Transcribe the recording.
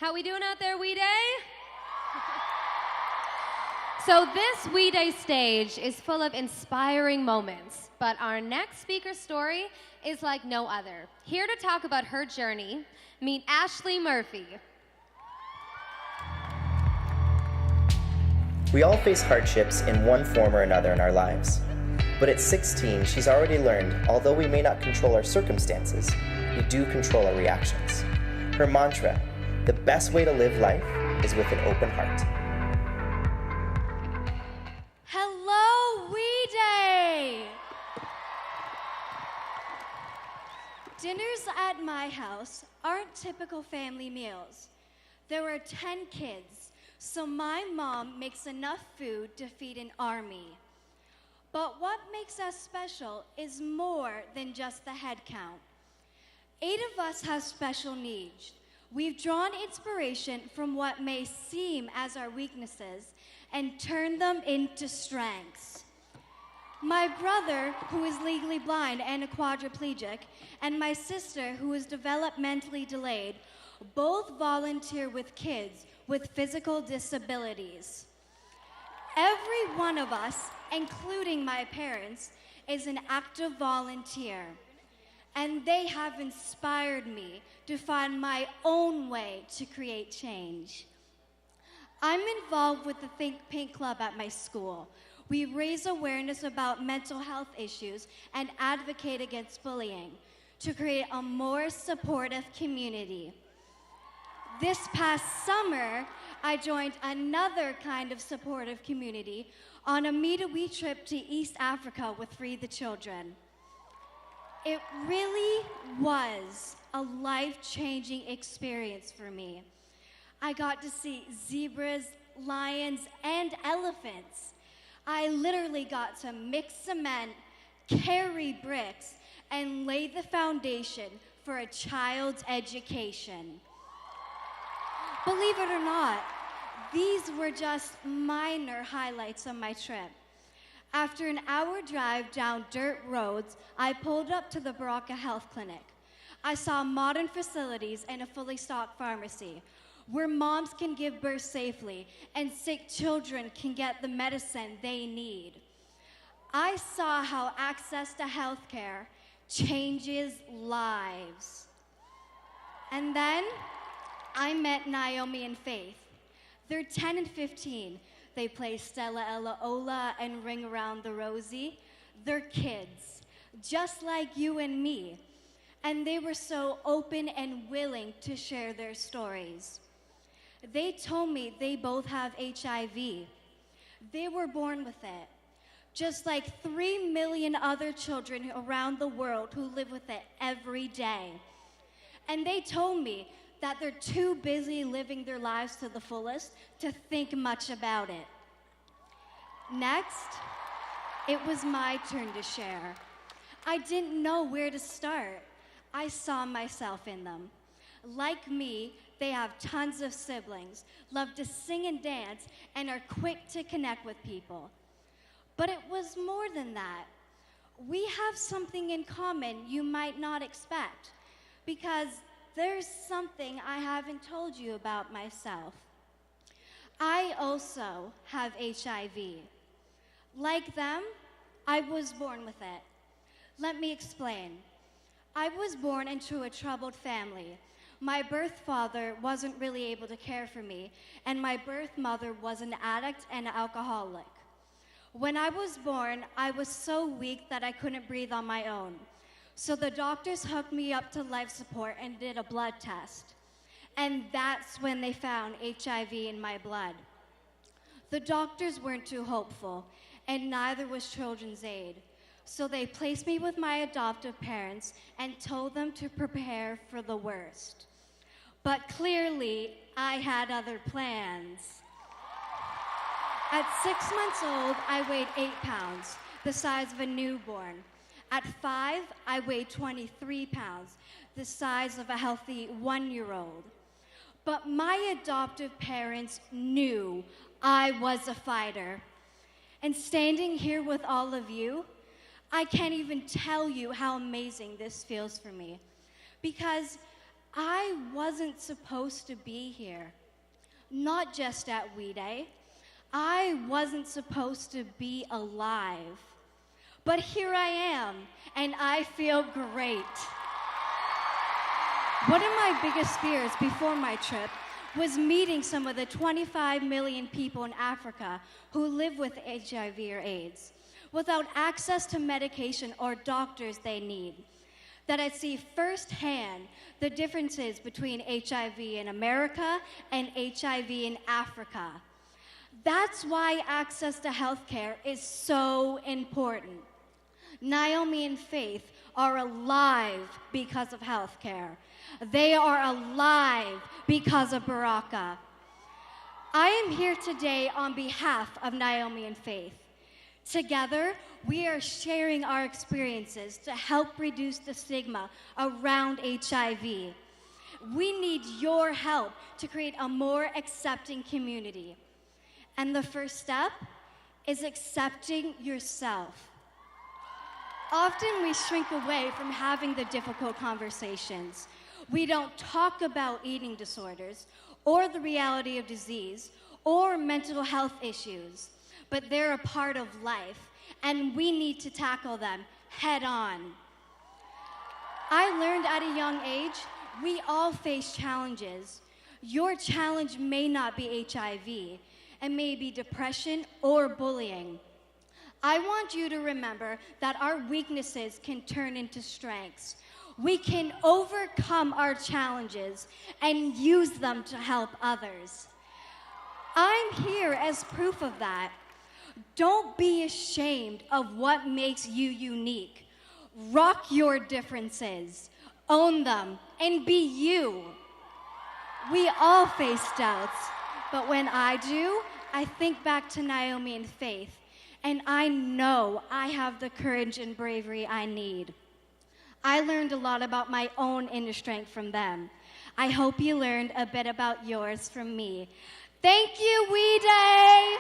How we doing out there, We Day? So this We Day stage is full of inspiring moments, but our next speaker's story is like no other. Here to talk about her journey, meet Ashley Murphy. We all face hardships in one form or another in our lives. But at 16, she's already learned, although we may not control our circumstances, we do control our reactions. Her mantra, the best way to live life is with an open heart. Hello, We Day! Dinners at my house aren't typical family meals. There are 10 kids, so my mom makes enough food to feed an army. But what makes us special is more than just the head count. 8 of us have special needs. We've drawn inspiration from what may seem as our weaknesses and turned them into strengths. My brother, who is legally blind and a quadriplegic, and my sister, who is developmentally delayed, both volunteer with kids with physical disabilities. Every one of us, including my parents, is an active volunteer, and they have inspired me to find my own way to create change. I'm involved with the Think Pink Club at my school. We raise awareness about mental health issues and advocate against bullying to create a more supportive community. This past summer, I joined another kind of supportive community on a meet-a-wee trip to East Africa with Free the Children. It really was a life-changing experience for me. I got to see zebras, lions, and elephants. I literally got to mix cement, carry bricks, and lay the foundation for a child's education. Believe it or not, these were just minor highlights of my trip. After an hour drive down dirt roads, I pulled up to the Baraka Health Clinic. I saw modern facilities and a fully stocked pharmacy where moms can give birth safely and sick children can get the medicine they need. I saw how access to healthcare changes lives. And then I met Naomi and Faith. They're 10 and 15. They play Stella Ella Ola and Ring Around the Rosie. They're kids, just like you and me. And they were so open and willing to share their stories. They told me they both have HIV. They were born with it, just like 3 million other children around the world who live with it every day. And they told me that they're too busy living their lives to the fullest to think much about it. Next, it was my turn to share. I didn't know where to start. I saw myself in them. Like me, they have tons of siblings, love to sing and dance, and are quick to connect with people. But it was more than that. We have something in common you might not expect, because there's something I haven't told you about myself. I also have HIV. Like them, I was born with it. Let me explain. I was born into a troubled family. My birth father wasn't really able to care for me, and my birth mother was an addict and an alcoholic. When I was born, I was so weak that I couldn't breathe on my own. So the doctors hooked me up to life support and did a blood test. And that's when they found HIV in my blood. The doctors weren't too hopeful, and neither was Children's Aid. So they placed me with my adoptive parents and told them to prepare for the worst. But clearly, I had other plans. At 6 months old, I weighed 8 pounds, the size of a newborn. At 5, I weighed 23 pounds, the size of a healthy 1-year-old. But my adoptive parents knew I was a fighter. And standing here with all of you, I can't even tell you how amazing this feels for me. Because I wasn't supposed to be here. Not just at We Day. I wasn't supposed to be alive. But here I am, and I feel great. One of my biggest fears before my trip was meeting some of the 25 million people in Africa who live with HIV or AIDS without access to medication or doctors they need. That I'd see firsthand the differences between HIV in America and HIV in Africa. That's why access to healthcare is so important. Naomi and Faith are alive because of healthcare. They are alive because of Baraka. I am here today on behalf of Naomi and Faith. Together, we are sharing our experiences to help reduce the stigma around HIV. We need your help to create a more accepting community. And the first step is accepting yourself. Often we shrink away from having the difficult conversations. We don't talk about eating disorders or the reality of disease or mental health issues, but they're a part of life, and we need to tackle them head on. I learned at a young age, we all face challenges. Your challenge may not be HIV, and may be depression or bullying. I want you to remember that our weaknesses can turn into strengths. We can overcome our challenges and use them to help others. I'm here as proof of that. Don't be ashamed of what makes you unique. Rock your differences, own them, and be you. We all face doubts, but when I do, I think back to Naomi and Faith, and I know I have the courage and bravery I need. I learned a lot about my own inner strength from them. I hope you learned a bit about yours from me. Thank you, We Day!